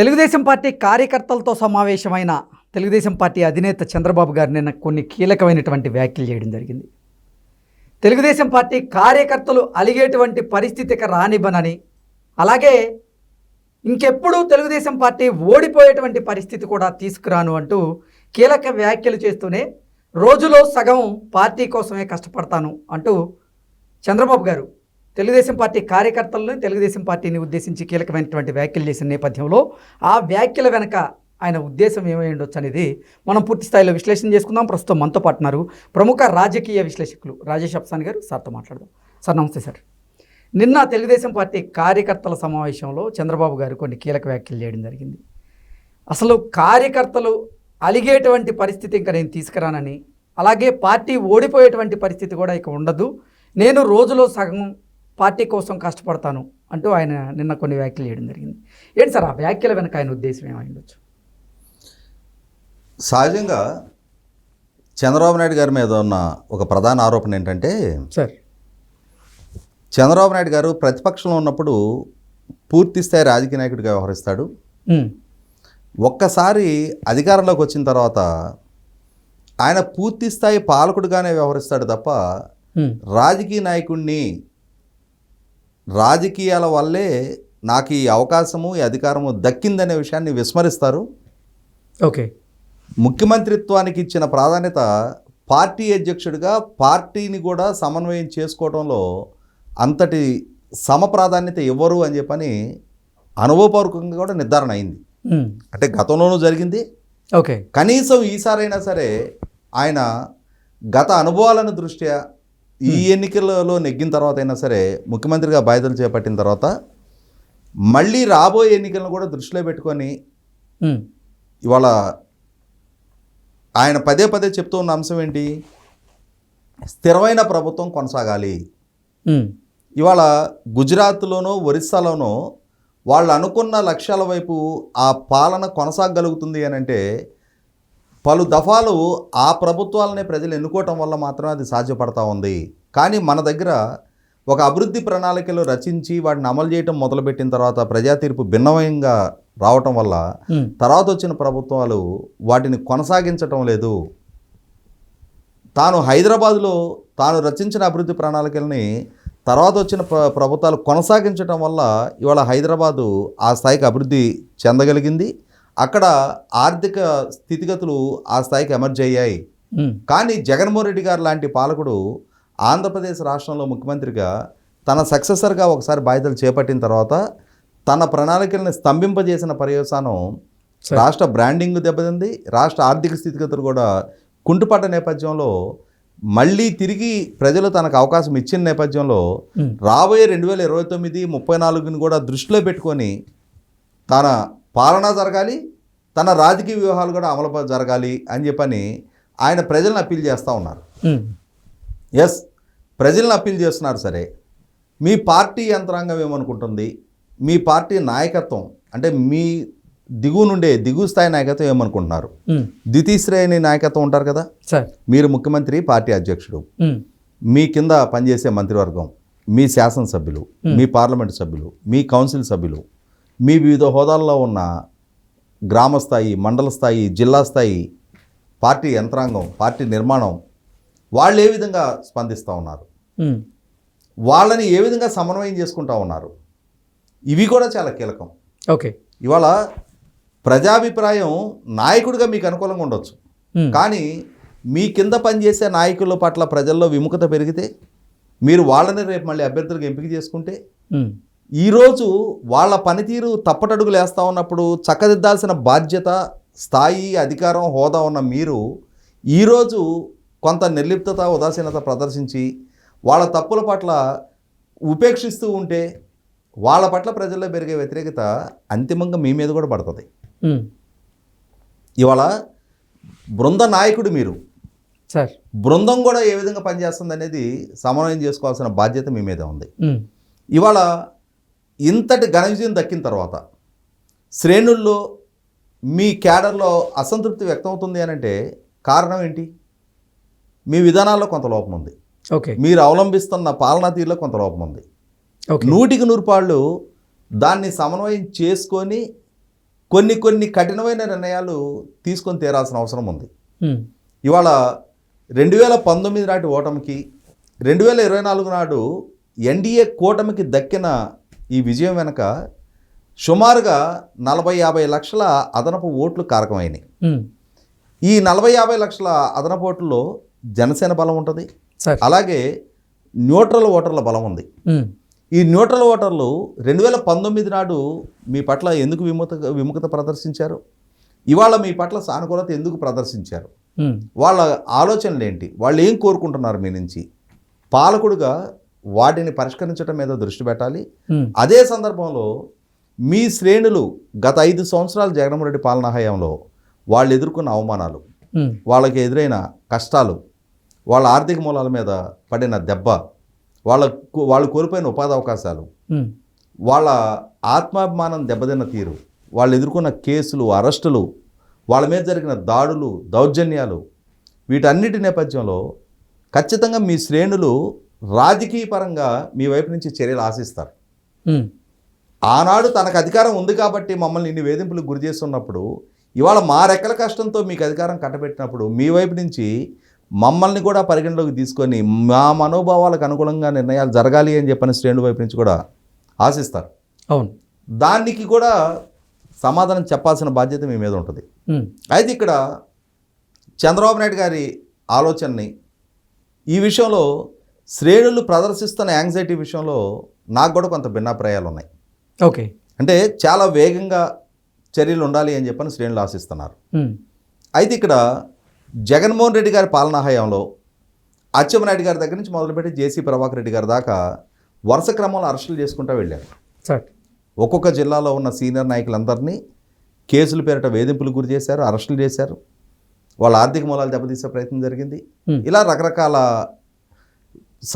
Telugu Desam party కార్యకర్తలతో సమావేశమైన Telugu Desam party అధినేత చంద్రబాబు గారు నిన్న కొన్ని కీలకమైనటువంటి వ్యాఖ్యలు చేయడం జరిగింది. తెలుగుదేశం పార్టీ కార్యకర్తలు అలిగేటువంటి పరిస్థితికి రానివ్వనని, అలాగే ఇంకెప్పుడు తెలుగుదేశం పార్టీ ఓడిపోయేటువంటి పరిస్థితి కూడా తీసుకురాను అంటూ కీలక వ్యాఖ్యలు చేస్తూనే రోజులో సగం పార్టీ కోసమే కష్టపడతాను అంటూ చంద్రబాబు గారు తెలుగుదేశం పార్టీ కార్యకర్తలను, తెలుగుదేశం పార్టీని ఉద్దేశించి కీలకమైనటువంటి వ్యాఖ్యలు చేసిన నేపథ్యంలో ఆ వ్యాఖ్యల వెనక ఆయన ఉద్దేశం ఏమై ఉండొచ్చు అనేది మనం పూర్తి స్థాయిలో విశ్లేషణ చేసుకుందాం. ప్రస్తుతం మనతో పాటున్నారు ప్రముఖ రాజకీయ విశ్లేషకులు రాజేష్ అప్సాని గారు. సార్తో మాట్లాడదాం. సార్ నమస్తే సార్. నిన్న తెలుగుదేశం పార్టీ కార్యకర్తల సమావేశంలో చంద్రబాబు గారు కొన్ని కీలక వ్యాఖ్యలు చేయడం జరిగింది. అసలు కార్యకర్తలు అలిగేటువంటి పరిస్థితి ఇంకా నేను తీసుకురానని, అలాగే పార్టీ ఓడిపోయేటువంటి పరిస్థితి కూడా ఇక ఉండదు, నేను రోజులో సగం పార్టీ కోసం కష్టపడతాను అంటూ ఆయన నిన్న కొన్ని వ్యాఖ్యలు చేయడం జరిగింది. ఏంటి సార్ ఆ వ్యాఖ్యల వెనక ఆయన ఉద్దేశం ఏమై ఉండొచ్చు? సహజంగా చంద్రబాబు నాయుడు గారి మీద ఉన్న ఒక ప్రధాన ఆరోపణ ఏంటంటే, సార్ చంద్రబాబు నాయుడు గారు ప్రతిపక్షంలో ఉన్నప్పుడు పూర్తి స్థాయి రాజకీయ నాయకుడిగా వ్యవహరిస్తాడు. ఒక్కసారి అధికారంలోకి వచ్చిన తర్వాత ఆయన పూర్తి స్థాయి పాలకుడిగానే వ్యవహరిస్తాడు తప్ప రాజకీయ నాయకుడిని, రాజకీయాల వల్లే నాకు ఈ అవకాశము, ఈ అధికారము దక్కిందనే విషయాన్ని విస్మరిస్తారు. ఓకే, ముఖ్యమంత్రిత్వానికి ఇచ్చిన ప్రాధాన్యత పార్టీ అధ్యక్షుడిగా పార్టీని కూడా సమన్వయం చేసుకోవడంలో అంతటి సమప్రాధాన్యత ఇవ్వరు అని చెప్పని అనుభవపూర్వకంగా కూడా నిర్ధారణ అయింది. అంటే గతంలోనూ జరిగింది. ఓకే, కనీసం ఈసారైనా సరే ఆయన గత అనుభవాలను దృష్ట్యా ఈ ఎన్నికలలో నెగ్గిన తర్వాత అయినా సరే, ముఖ్యమంత్రిగా బాధ్యతలు చేపట్టిన తర్వాత మళ్ళీ రాబోయే ఎన్నికలను కూడా దృష్టిలో పెట్టుకొని ఇవాళ ఆయన పదే పదే చెప్తూ ఉన్న అంశం ఏంటి? స్థిరమైన ప్రభుత్వం కొనసాగాలి. ఇవాళ గుజరాత్లోనో ఒరిస్సాలోనో వాళ్ళు అనుకున్న లక్ష్యాల వైపు ఆ పాలన కొనసాగలుగుతుంది అని అంటే పలు దఫాలు ఆ ప్రభుత్వాలనే ప్రజలు ఎన్నుకోవటం వల్ల మాత్రమే అది సాధ్యపడతా ఉంది. కానీ మన దగ్గర ఒక అభివృద్ధి ప్రణాళికలు రచించి వాటిని అమలు చేయటం మొదలుపెట్టిన తర్వాత ప్రజా తీర్పు భిన్నమయంగా రావటం వల్ల తర్వాత వచ్చిన ప్రభుత్వాలు వాటిని కొనసాగించటం లేదు. తాను హైదరాబాదులో తాను రచించిన అభివృద్ధి ప్రణాళికల్ని తర్వాత వచ్చిన ప్రభుత్వాలు కొనసాగించడం వల్ల ఇవాళ హైదరాబాదు ఆ స్థాయికి అభివృద్ధి చెందగలిగింది. అక్కడ ఆర్థిక స్థితిగతులు ఆ స్థాయికి ఎమర్జ్ అయ్యాయి. కానీ జగన్మోహన్ రెడ్డి గారు లాంటి పాలకుడు ఆంధ్రప్రదేశ్ రాష్ట్రంలో ముఖ్యమంత్రిగా తన సక్సెసర్గా ఒకసారి బాధ్యతలు చేపట్టిన తర్వాత తన ప్రణాళికలను స్తంభింపజేసిన పర్యవసానం రాష్ట్ర బ్రాండింగ్ దెబ్బతింది. రాష్ట్ర ఆర్థిక స్థితిగతులు కూడా కుంటుపడ్డ నేపథ్యంలో మళ్ళీ తిరిగి ప్రజలు తనకు అవకాశం ఇచ్చిన నేపథ్యంలో రాబోయే 2029, 34ని కూడా దృష్టిలో పెట్టుకొని తన పాలన జరగాలి, తన రాజకీయ వ్యూహాలు కూడా అమలు జరగాలి అని చెప్పని ఆయన ప్రజలను అప్పీల్ చేస్తూ ఉన్నారు. ఎస్, ప్రజలను అప్పీల్ చేస్తున్నారు. సరే, మీ పార్టీ యంత్రాంగం ఏమనుకుంటుంది? మీ పార్టీ నాయకత్వం అంటే మీ దిగు స్థాయి నాయకత్వం ఏమనుకుంటున్నారు? ద్వితీయ శ్రేణి నాయకత్వం ఉంటారు కదా సార్. మీరు ముఖ్యమంత్రి, పార్టీ అధ్యక్షుడు, మీ కింద పనిచేసే మంత్రివర్గం, మీ శాసనసభ్యులు, మీ పార్లమెంటు సభ్యులు, మీ కౌన్సిల్ సభ్యులు, మీ వివిధ హోదాల్లో ఉన్న గ్రామ స్థాయి, మండల స్థాయి, జిల్లా స్థాయి పార్టీ యంత్రాంగం, పార్టీ నిర్మాణం, వాళ్ళు ఏ విధంగా స్పందిస్తూ ఉన్నారు? వాళ్ళని ఏ విధంగా సమన్వయం చేసుకుంటూ ఉన్నారు? ఇవి కూడా చాలా కీలకం. ఓకే, ఇవాళ ప్రజాభిప్రాయం నాయకుడిగా మీకు అనుకూలంగా ఉండొచ్చు, కానీ మీ కింద పనిచేసే నాయకుల పట్ల ప్రజల్లో విముఖత పెరిగితే, మీరు వాళ్ళని రేపు మళ్ళీ అభ్యర్థులకు ఎంపిక చేసుకుంటే, ఈరోజు వాళ్ళ పనితీరు తప్పటడుగులు వేస్తూ ఉన్నప్పుడు చక్కదిద్దాల్సిన బాధ్యత, స్థాయి, అధికారం, హోదా ఉన్న మీరు ఈరోజు కొంత నిర్లిప్తత, ఉదాసీనత ప్రదర్శించి వాళ్ళ తప్పుల పట్ల ఉపేక్షిస్తూ ఉంటే వాళ్ళ పట్ల ప్రజల్లో పెరిగే వ్యతిరేకత అంతిమంగా మీ మీద కూడా పడుతుంది. ఇవాళ బృంద నాయకుడు మీరు సార్, బృందం బృందం కూడా ఏ విధంగా పనిచేస్తుంది అనేది సమన్వయం చేసుకోవాల్సిన బాధ్యత మీ మీద ఉంది. ఇవాళ ఇంతటి ఘన విజయం దక్కిన తర్వాత శ్రేణుల్లో మీ క్యాడర్లో అసంతృప్తి వ్యక్తమవుతుంది అని అంటే కారణం ఏంటి? మీ విధానాల్లో కొంత లోపం ఉంది. ఓకే, మీరు అవలంబిస్తున్న పాలనా తీరులో కొంత లోపం ఉంది. 100కి 100 పాళ్ళు దాన్ని సమన్వయం చేసుకొని కొన్ని కఠినమైన నిర్ణయాలు తీసుకొని తీరాల్సిన అవసరం ఉంది. ఉమ్, ఇవాళ 2019 నాటి ఓటమికి 2024 నాడు ఎన్డీఏ కూటమికి దక్కిన ఈ విజయం వెనక సుమారుగా 40-50 లక్షల అదనపు ఓట్లు కారకమైనవి. ఉమ్, ఈ 40-50 లక్షల అదనపు ఓట్లలో జనసేన బలం ఉంటుంది, సరే. అలాగే న్యూట్రల్ ఓటర్ల బలం ఉంది. ఉమ్, ఈ న్యూట్రల్ ఓటర్లు 2019 నాడు మీ పట్ల ఎందుకు విముఖత ప్రదర్శించారు, ఇవాళ మీ పట్ల సానుకూలత ఎందుకు ప్రదర్శించారు, ఉమ్, వాళ్ళ ఆలోచనలు ఏంటి, వాళ్ళు ఏం కోరుకుంటున్నారు మీ నుంచి, పాలకుడుగా వాటిని పరిష్కరించడం మీద దృష్టి పెట్టాలి. ఉమ్, అదే సందర్భంలో మీ శ్రేణులు గత 5 సంవత్సరాలు జగన్మోహన్ రెడ్డి పాలనా హయాంలో వాళ్ళు ఎదుర్కొన్న అవమానాలు, ఉమ్, వాళ్ళకి ఎదురైన కష్టాలు, వాళ్ళ ఆర్థిక మూలాల మీద పడిన దెబ్బ, వాళ్ళు కోల్పోయిన ఉపాధి అవకాశాలు, ఉమ్, వాళ్ళ ఆత్మాభిమానం దెబ్బతిన్న తీరు, వాళ్ళు ఎదుర్కొన్న కేసులు, అరెస్టులు, వాళ్ళ మీద జరిగిన దాడులు, దౌర్జన్యాలు, వీటన్నిటి నేపథ్యంలో ఖచ్చితంగా మీ శ్రేణులు రాజకీయ పరంగా మీ వైపు నుంచి చర్యలు ఆశిస్తారు. ఉమ్, ఆనాడు తనకు అధికారం ఉంది కాబట్టి మమ్మల్ని ఇన్ని వేధింపులకు గురి చేస్తున్నప్పుడు, ఇవాళ మా రెక్కల కష్టంతో మీకు అధికారం కట్టబెట్టినప్పుడు మీ వైపు నుంచి మమ్మల్ని కూడా పరిగణలోకి తీసుకొని మా మనోభావాలకు అనుగుణంగా నిర్ణయాలు జరగాలి అని చెప్పని శ్రేణుల వైపు నుంచి కూడా ఆశిస్తారు. అవును. దానికి కూడా సమాధానం చెప్పాల్సిన బాధ్యత మీ మీద ఉంటుంది. ఉమ్, అయితే ఇక్కడ చంద్రబాబు నాయుడు గారి ఆలోచనని ఈ విషయంలో శ్రేణులు ప్రదర్శిస్తున్న యాంగ్జైటీ విషయంలో నాకు కూడా కొంత భిన్నాభిప్రాయాలు ఉన్నాయి. ఓకే. అంటే చాలా వేగంగా చర్యలు ఉండాలి అని చెప్పని శ్రేణులు ఆశిస్తున్నారు. ఉమ్, అయితే ఇక్కడ జగన్మోహన్ రెడ్డి గారి పాలనా హయాంలో అచ్చెన్నాయుడు గారి దగ్గర నుంచి మొదలుపెట్టి జేసీ ప్రభాకర్ రెడ్డి గారి దాకా వరుస క్రమంలో అరెస్టులు చేసుకుంటూ వెళ్ళారు. సరే. ఒక్కొక్క జిల్లాలో ఉన్న సీనియర్ నాయకులందరినీ కేసుల పేరిట వేధింపులు గురి చేశారు, అరెస్టులు చేశారు, వాళ్ళ ఆర్థిక మూలాలు దెబ్బతీసే ప్రయత్నం జరిగింది. ఇలా రకరకాల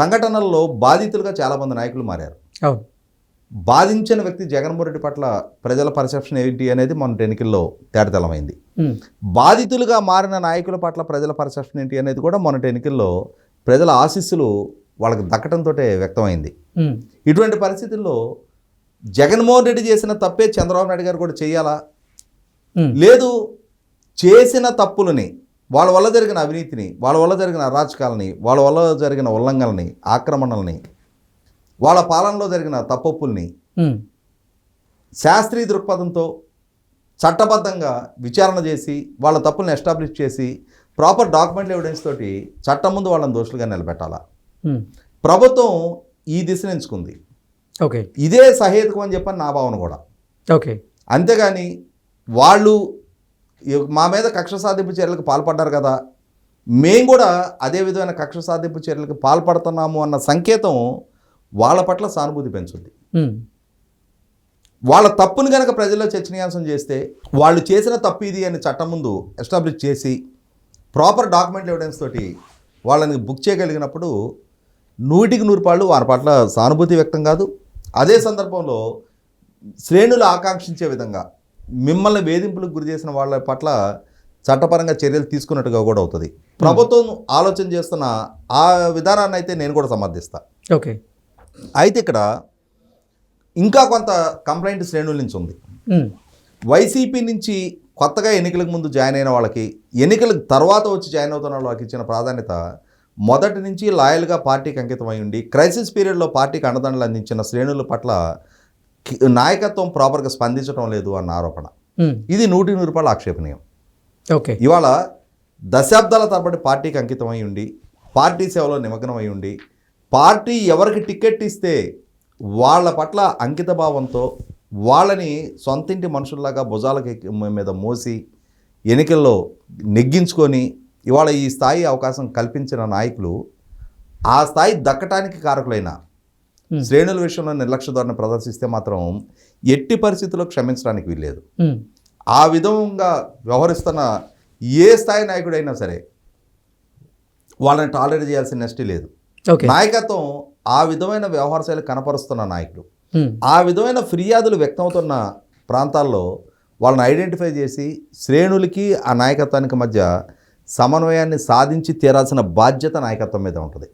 సంఘటనల్లో బాధితులుగా చాలామంది నాయకులు మారారు. అవును. బాధించిన వ్యక్తి జగన్మోహన్ రెడ్డి పట్ల ప్రజల పర్సెప్షన్ ఏంటి అనేది మొన్న ఎన్నికల్లో తేటతెల్లమైంది. ఉమ్, బాధితులుగా మారిన నాయకుల పట్ల ప్రజల పర్సెప్షన్ ఏంటి అనేది కూడా మొన్నటి ఎన్నికల్లో ప్రజల ఆశీస్సులు వాళ్ళకి దక్కడంతో వ్యక్తమైంది. ఉమ్, ఇటువంటి పరిస్థితుల్లో జగన్మోహన్ రెడ్డి చేసిన తప్పే చంద్రబాబు నాయుడు గారు కూడా చేయాలా, ఉమ్, లేదు చేసిన తప్పులని, వాళ్ళ వల్ల జరిగిన అవినీతిని, వాళ్ళ వల్ల జరిగిన అరాచకాలని, వాళ్ళ వల్ల జరిగిన ఉల్లంఘనల్ని, ఆక్రమణల్ని, వాళ్ళ పాలనలో జరిగిన తప్పొప్పుల్ని ఉమ్, శాస్త్రీయ దృక్పథంతో చట్టబద్ధంగా విచారణ చేసి వాళ్ళ తప్పుల్ని ఎస్టాబ్లిష్ చేసి ప్రాపర్ డాక్యుమెంటల్ ఎవిడెన్స్ తోటి చట్టం ముందు వాళ్ళని దోషులుగా నిలబెట్టాలా. ఉమ్, ప్రభుత్వం ఈ దిశను ఎంచుకుంది. ఓకే. ఇదే సహేతుకం అని చెప్పని నా భావన కూడా. ఓకే. అంతేగాని వాళ్ళు మా మీద కక్ష సాధింపు చర్యలకు పాల్పడ్డారు కదా, మేము కూడా అదే విధమైన కక్ష సాధింపు చర్యలకు పాల్పడుతున్నాము అన్న సంకేతం వాళ్ళ పట్ల సానుభూతి పెంచుద్ది. ఉమ్, వాళ్ళ తప్పును కనుక ప్రజల్లో చర్చనీయాంశం చేస్తే, వాళ్ళు చేసిన తప్పు ఇది అని చట్టం ముందు ఎస్టాబ్లిష్ చేసి ప్రాపర్ డాక్యుమెంట్ ఎవిడెన్స్ తోటి వాళ్ళని బుక్ చేయగలిగినప్పుడు 100% వారి పట్ల సానుభూతి వ్యక్తం కాదు. అదే సందర్భంలో శ్రేణులు ఆకాంక్షించే విధంగా మిమ్మల్ని వేధింపులకు గురి చేసిన వాళ్ళ పట్ల చట్టపరంగా చర్యలు తీసుకున్నట్టుగా కూడా అవుతుంది. ప్రభుత్వం ఆలోచన చేస్తున్న ఆ విధానాన్ని అయితే నేను కూడా సమర్థిస్తా. ఓకే. అయితే ఇక్కడ ఇంకా కొంత కంప్లైంట్ శ్రేణుల నుంచి ఉంది. ఉమ్, వైసీపీ నుంచి కొత్తగా ఎన్నికలకు ముందు జాయిన్ అయిన వాళ్ళకి, ఎన్నికలకు తర్వాత వచ్చి జాయిన్ అవుతున్న వాళ్ళకి ఇచ్చిన ప్రాధాన్యత మొదటి నుంచి లాయల్గా పార్టీకి అంకితమై ఉండి క్రైసిస్ పీరియడ్లో పార్టీకి అండదండలు అందించిన శ్రేణుల పట్ల నాయకత్వం ప్రాపర్గా స్పందించడం లేదు అన్న ఆరోపణ. ఉమ్, ఇది 100% ఆక్షేపణీయం. ఓకే. ఇవాళ దశాబ్దాల తరబడి పార్టీకి అంకితమై ఉండి పార్టీ సేవలో నిమగ్నమై ఉండి పార్టీ ఎవరికి టికెట్ ఇస్తే వాళ్ళ పట్ల అంకిత భావంతో వాళ్ళని సొంతింటి మనుషుల్లాగా భుజాలకి మీద మోసి ఎన్నికల్లో నెగ్గించుకొని ఇవాళ ఈ స్థాయి అవకాశం కల్పించిన నాయకులు ఆ స్థాయి దక్కటానికి కారకులైన శ్రేణుల విషయంలో నిర్లక్ష్య ధోరణి ప్రదర్శిస్తే మాత్రం ఎట్టి పరిస్థితుల్లో క్షమించడానికి వీల్లేదు. ఉమ్, ఆ విధంగా వ్యవహరిస్తున్న ఏ స్థాయి నాయకుడైనా సరే వాళ్ళని టాలరేట్ చేయాల్సిన నెస్టీ లేదు. ఓకే. నాయకత్వం ఆ విధమైన వ్యవహార శైలి కనపరుస్తున్న నాయకులు ఉమ్, ఆ విధమైన ఫిర్యాదులు వ్యక్తమవుతున్న ప్రాంతాల్లో వాళ్ళని ఐడెంటిఫై చేసి శ్రేణులకి ఆ నాయకత్వానికి మధ్య సమన్వయాన్ని సాధించి తీరాల్సిన బాధ్యత నాయకత్వం మీద ఉంటుంది.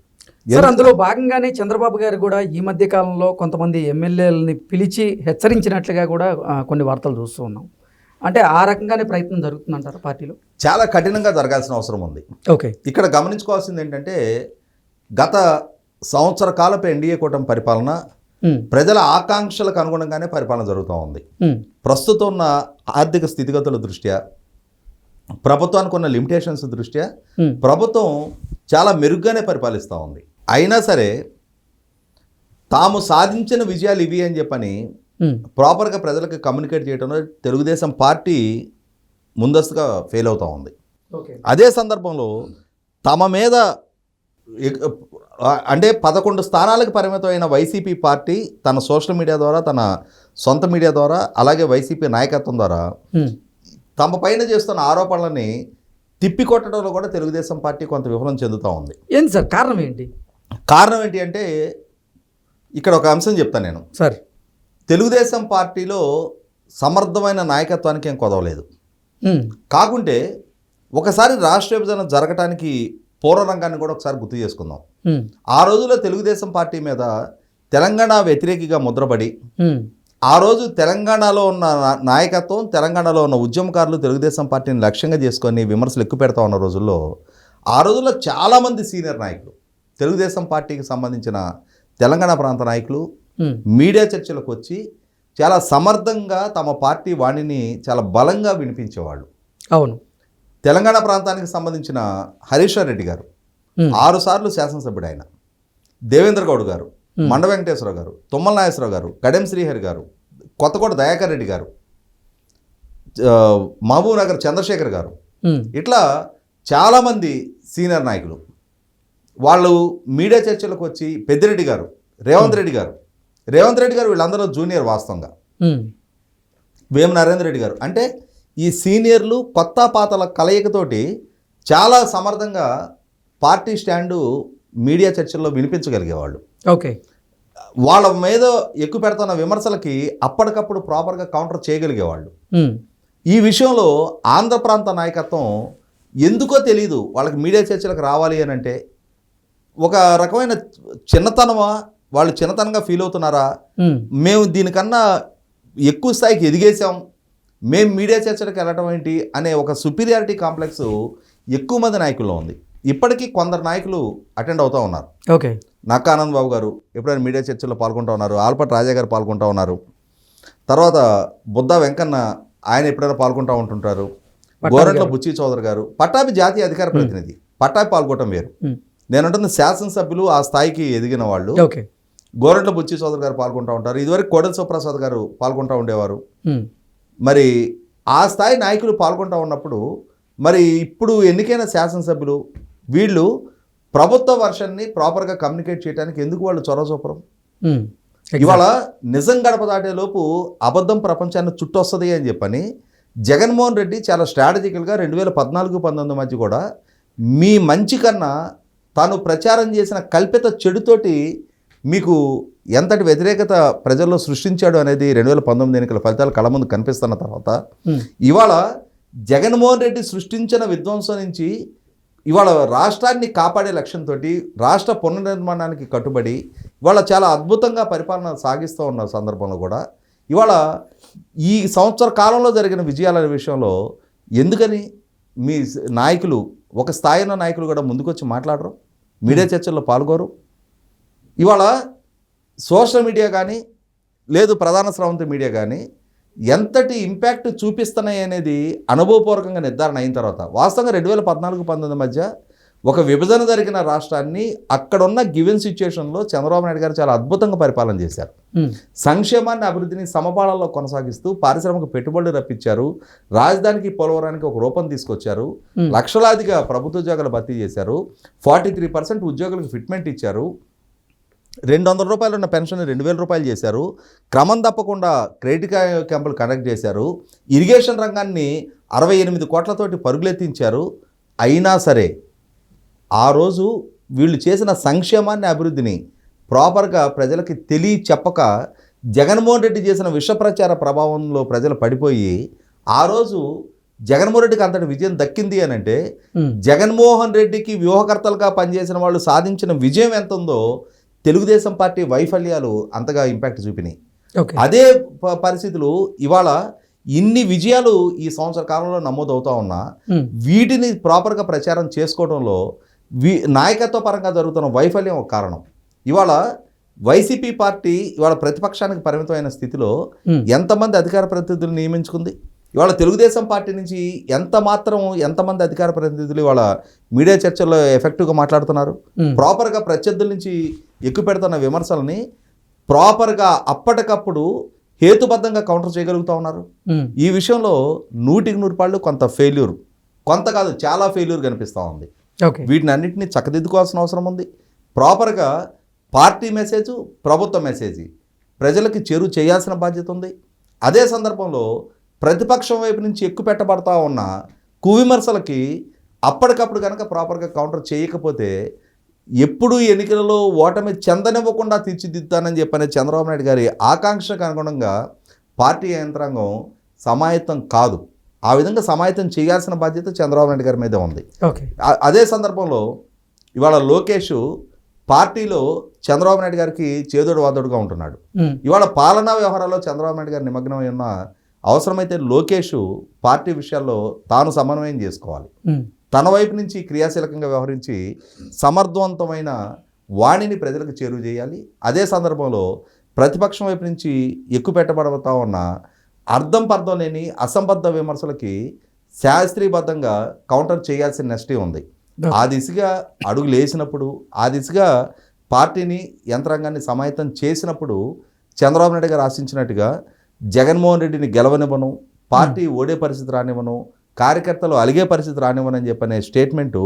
సార్, అందులో భాగంగానే చంద్రబాబు గారు కూడా ఈ మధ్య కాలంలో కొంతమంది ఎమ్మెల్యేలని పిలిచి హెచ్చరించినట్లుగా కూడా కొన్ని వార్తలు చూస్తూ ఉన్నాం. అంటే ఆ రకంగానే ప్రయత్నం జరుగుతుందంటారా పార్టీలో? చాలా కఠినంగా జరగాల్సిన అవసరం ఉంది. ఓకే. ఇక్కడ గమనించుకోవాల్సింది ఏంటంటే గత సంవత్సర కాలపు ఎన్డీఏ కూటమి పరిపాలన ప్రజల ఆకాంక్షలకు అనుగుణంగానే పరిపాలన జరుగుతూ ఉంది. ప్రస్తుతం ఉన్న ఆర్థిక స్థితిగతుల దృష్ట్యా, ప్రభుత్వానికి ఉన్న లిమిటేషన్స్ దృష్ట్యా ప్రభుత్వం చాలా మెరుగ్గానే పరిపాలిస్తూ ఉంది. అయినా సరే తాము సాధించిన విజయాలు ఇవి అని చెప్పని ప్రాపర్గా ప్రజలకు కమ్యూనికేట్ చేయడంలో తెలుగుదేశం పార్టీ ముందస్తుగా ఫెయిల్ అవుతూ ఉంది. అదే సందర్భంలో తమ మీద అంటే 11 స్థానాలకు పరిమితమైన వైసీపీ పార్టీ తన సోషల్ మీడియా ద్వారా, తన సొంత మీడియా ద్వారా, అలాగే వైసీపీ నాయకత్వం ద్వారా తమ పైన చేస్తున్న ఆరోపణలని తిప్పికొట్టడంలో కూడా తెలుగుదేశం పార్టీ కొంత విఫలం చెందుతూ ఉంది. ఏంటి సార్ కారణం ఏంటి? కారణం ఏంటి అంటే ఇక్కడ ఒక అంశం చెప్తాను నేను సార్. తెలుగుదేశం పార్టీలో సమర్థమైన నాయకత్వానికి ఏం కొదవలేదు. కాకుంటే ఒకసారి రాష్ట్ర విభజన జరగటానికి పూర్వరంగాన్ని కూడా ఒకసారి గుర్తు చేసుకుందాం. ఆ రోజుల్లో తెలుగుదేశం పార్టీ మీద తెలంగాణ వ్యతిరేకిగా ముద్రపడి ఆ రోజు తెలంగాణలో ఉన్న నాయకత్వం, తెలంగాణలో ఉన్న ఉద్యమకారులు తెలుగుదేశం పార్టీని లక్ష్యంగా చేసుకొని విమర్శలు ఎక్కువ పెడతా ఉన్న రోజుల్లో ఆ రోజుల్లో చాలామంది సీనియర్ నాయకులు, తెలుగుదేశం పార్టీకి సంబంధించిన తెలంగాణ ప్రాంత నాయకులు మీడియా చర్చలకు వచ్చి చాలా సమర్థంగా తమ పార్టీ వాణిని చాలా బలంగా వినిపించేవాళ్ళు. అవును. తెలంగాణ ప్రాంతానికి సంబంధించిన హరీష్ రెడ్డి గారు 6 సార్లు శాసనసభ్యుడు, ఆయన దేవేంద్ర గౌడ్ గారు, మండ వెంకటేశ్వరరావు గారు, తుమ్మల నాగేశ్వరరావు గారు, కడెం శ్రీహరి గారు, కొత్తకోట దయాకర్ రెడ్డి గారు, మహబూబ్ నగర్ చంద్రశేఖర్ గారు, ఇట్లా చాలామంది సీనియర్ నాయకులు వాళ్ళు మీడియా చర్చలకు వచ్చి, పెద్దిరెడ్డి గారు, రేవంత్ రెడ్డి గారు వీళ్ళందరూ జూనియర్ వాస్తవంగా, వేం నరేంద్ర రెడ్డి గారు, అంటే ఈ సీనియర్లు కొత్త పాతల కలయికతోటి చాలా సమర్థంగా పార్టీ స్టాండు మీడియా చర్చల్లో వినిపించగలిగేవాళ్ళు. ఓకే. వాళ్ళ మీద ఎక్కువ పెడుతున్న విమర్శలకి అప్పటికప్పుడు ప్రాపర్గా కౌంటర్ చేయగలిగేవాళ్ళు. ఈ విషయంలో ఆంధ్ర ప్రాంత నాయకత్వం ఎందుకో తెలీదు వాళ్ళకి మీడియా చర్చలకు రావాలి అని అంటే ఒక రకమైన చిన్నతనమా, వాళ్ళు చిన్నతనంగా ఫీల్ అవుతున్నారా, మేము దీనికన్నా ఎక్కువ స్థాయికి ఎదిగేసాం, మేము మీడియా చర్చలకు వెళ్ళటం ఏంటి అనే ఒక సుపీరియారిటీ కాంప్లెక్స్ ఎక్కువ మంది నాయకుల్లో ఉంది. ఇప్పటికీ కొందరు నాయకులు అటెండ్ అవుతూ ఉన్నారు. ఓకే. నక్కా ఆనంద్ బాబు గారు ఎప్పుడైనా మీడియా చర్చల్లో పాల్గొంటూ ఉన్నారు, ఆల్పట్ రాజా గారు పాల్గొంటూ ఉన్నారు, తర్వాత బుద్ధా వెంకన్న ఆయన ఎప్పుడైనా పాల్గొంటూ ఉంటుంటారు, గోరంట్ల బుచ్చి చౌదరి గారు, పట్టాభి జాతీయ అధికార ప్రతినిధి, పట్టాభి పాల్గొనడం వేరు, నేనంటుంది శాసనసభ్యులు ఆ స్థాయికి ఎదిగిన వాళ్ళు. గోరంట్ల బుచ్చి చౌదరి గారు పాల్గొంటూ ఉంటారు, ఇదివరకు కోడెల శివప్రసాద్ గారు పాల్గొంటూ ఉండేవారు. మరి ఆ స్థాయి నాయకులు పాల్గొంటూ ఉన్నప్పుడు మరి ఇప్పుడు ఎన్నికైన శాసనసభ్యులు వీళ్ళు ప్రభుత్వ వర్షన్ని ప్రాపర్గా కమ్యూనికేట్ చేయడానికి ఎందుకు వాళ్ళు చొరవ చూపరం? ఇవాళ నిజం గడప దాటేలోపు అబద్ధం ప్రపంచాన్ని చుట్టొస్తుంది అని చెప్పని జగన్మోహన్ రెడ్డి చాలా స్ట్రాటజికల్గా 2014-19 మధ్య కూడా మీ మంచి కన్నా తాను ప్రచారం చేసిన కల్పిత చెడుతోటి మీకు ఎంతటి వ్యతిరేకత ప్రజల్లో సృష్టించాడు అనేది 2019 ఎన్నికల ఫలితాలు కళ్ళ ముందు కనిపిస్తున్న తర్వాత ఇవాళ జగన్మోహన్ రెడ్డి సృష్టించిన విధ్వంసం నుంచి ఇవాళ రాష్ట్రాన్ని కాపాడే లక్ష్యంతో రాష్ట్ర పునర్నిర్మాణానికి కట్టుబడి ఇవాళ చాలా అద్భుతంగా పరిపాలన సాగిస్తూ ఉన్న సందర్భంలో కూడా ఇవాళ ఈ సంవత్సర కాలంలో జరిగిన విజయాల విషయంలో ఎందుకని మీ నాయకులు, ఒక స్థాయిలో నాయకులు కూడా ముందుకొచ్చి మాట్లాడరు, మీడియా చర్చల్లో పాల్గొరు? ఇవాళ సోషల్ మీడియా కానీ లేదు ప్రధాన స్రవంతి మీడియా కానీ ఎంతటి ఇంపాక్ట్ చూపిస్తున్నాయి అనేది అనుభవపూర్వకంగా నిర్ధారణ అయిన తర్వాత వాస్తవంగా 2014-19 మధ్య ఒక విభజన జరిగిన రాష్ట్రాన్ని అక్కడున్న గివెన్ సిచ్యుయేషన్లో చంద్రబాబు నాయుడు గారు చాలా అద్భుతంగా పరిపాలన చేశారు. సంక్షేమాన్ని, అభివృద్ధిని సమపాళల్లో కొనసాగిస్తూ పారిశ్రామిక పెట్టుబడులు రప్పించారు, రాజధానికి పోలవరానికి ఒక రూపం తీసుకొచ్చారు, లక్షలాదిగా ప్రభుత్వ ఉద్యోగాలు భర్తీ చేశారు, 43% ఉద్యోగులకు ఫిట్మెంట్ ఇచ్చారు, 200 రూపాయలు ఉన్న పెన్షన్ 2000 రూపాయలు చేశారు, క్రమం తప్పకుండా క్రెడిట్ క్యాంపులు కండక్ట్ చేశారు, ఇరిగేషన్ రంగాన్ని 68 కోట్లతోటి పరుగులెత్తించారు. అయినా సరే ఆ రోజు వీళ్ళు చేసిన సంక్షేమాన్ని, అభివృద్ధిని ప్రాపర్గా ప్రజలకి చెప్పక జగన్మోహన్ రెడ్డి చేసిన విషప్రచార ప్రభావంలో ప్రజలు పడిపోయి ఆ రోజు జగన్మోహన్ రెడ్డికి అంతటి విజయం దక్కింది అని అంటే జగన్మోహన్ రెడ్డికి వ్యూహకర్తలుగా పనిచేసిన వాళ్ళు సాధించిన విజయం ఎంత ఉందో తెలుగుదేశం పార్టీ వైఫల్యాలు అంతగా ఇంపాక్ట్ చూపినాయి. అదే పరిస్థితులు ఇవాళ ఇన్ని విజయాలు ఈ సంవత్సర కాలంలో నమోదవుతా ఉన్నా వీటిని ప్రాపర్గా ప్రచారం చేసుకోవడంలో నాయకత్వ పరంగా జరుగుతున్న వైఫల్యం ఒక కారణం. ఇవాళ వైసీపీ పార్టీ ఇవాళ ప్రతిపక్షానికి పరిమితమైన స్థితిలో ఎంతమంది అధికార ప్రతినిధులు నియమించుకుంది? ఇవాళ తెలుగుదేశం పార్టీ నుంచి ఎంతమంది అధికార ప్రతినిధులు ఇవాళ మీడియా చర్చల్లో ఎఫెక్టివ్గా మాట్లాడుతున్నారు? ప్రాపర్గా ప్రత్యర్థుల నుంచి ఎక్కువ పెడుతున్న విమర్శల్ని ప్రాపర్గా అప్పటికప్పుడు హేతుబద్ధంగా కౌంటర్ చేయగలుగుతూ ఉన్నారు. ఈ విషయంలో 100% కొంత ఫెయిల్యూర్, కొంత కాదు చాలా ఫెయిల్యూర్ కనిపిస్తూ ఉంది. వీటిని అన్నింటినీ చక్కదిద్దుకోవాల్సిన అవసరం ఉంది. ప్రాపర్గా పార్టీ మెసేజ్, ప్రభుత్వ మెసేజ్ ప్రజలకి చేరువ చేయాల్సిన బాధ్యత ఉంది. అదే సందర్భంలో ప్రతిపక్షం వైపు నుంచి ఎక్కువ పెట్టబడతా ఉన్న కువిమర్శలకి అప్పటికప్పుడు కనుక ప్రాపర్గా కౌంటర్ చేయకపోతే ఎప్పుడు ఎన్నికలలో ఓటమి చెందనివ్వకుండా తీర్చిదిద్దానని చెప్పనే చంద్రబాబు నాయుడు గారి ఆకాంక్షకు అనుగుణంగా పార్టీ యంత్రాంగం సమాయత్తం కాదు. ఆ విధంగా సమాయత్తం చేయాల్సిన బాధ్యత చంద్రబాబు నాయుడు గారి మీదే ఉంది. అదే సందర్భంలో ఇవాళ లోకేష్ పార్టీలో చంద్రబాబు నాయుడు గారికి చేదోడు వాదోడుగా ఉంటున్నాడు. ఇవాళ పాలనా వ్యవహారాల్లో చంద్రబాబు నాయుడు గారు నిమగ్నమై ఉన్న అవసరమైతే లోకేష్ పార్టీ విషయాల్లో తాను సమన్వయం చేసుకోవాలి. తన వైపు నుంచి క్రియాశీలకంగా వ్యవహరించి సమర్థవంతమైన వాణిని ప్రజలకు చేరువ చేయాలి. అదే సందర్భంలో ప్రతిపక్షం వైపు నుంచి ఎక్కువ పెట్టబడతా ఉన్న అర్థం పర్థం లేని అసంబద్ధ విమర్శలకి శాస్త్రీయబద్ధంగా కౌంటర్ చేయాల్సిన నెస్టీ ఉంది. ఆ దిశగా అడుగులు వేసినప్పుడు, ఆ దిశగా పార్టీని యంత్రాంగాన్ని సమాయత్తం చేసినప్పుడు చంద్రబాబు నాయుడు గారు ఆశించినట్టుగా జగన్మోహన్ రెడ్డిని గెలవనివ్వను, పార్టీ ఓడే పరిస్థితి రానివ్వను, కార్యకర్తలు అలిగే పరిస్థితి రానివ్వనని చెప్పనే స్టేట్మెంటు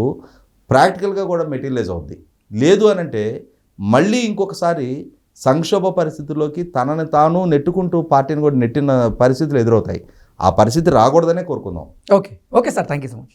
ప్రాక్టికల్గా కూడా మెటీరియలైజ్ అవుద్ది. లేదు అనంటే మళ్ళీ ఇంకొకసారి సంక్షోభ పరిస్థితుల్లోకి తనని తాను నెట్టుకుంటూ పార్టీని కూడా నెట్టిన పరిస్థితులు ఎదురవుతాయి. ఆ పరిస్థితి రాకూడదనే కోరుకుందాం. Okay sir, thank you so much.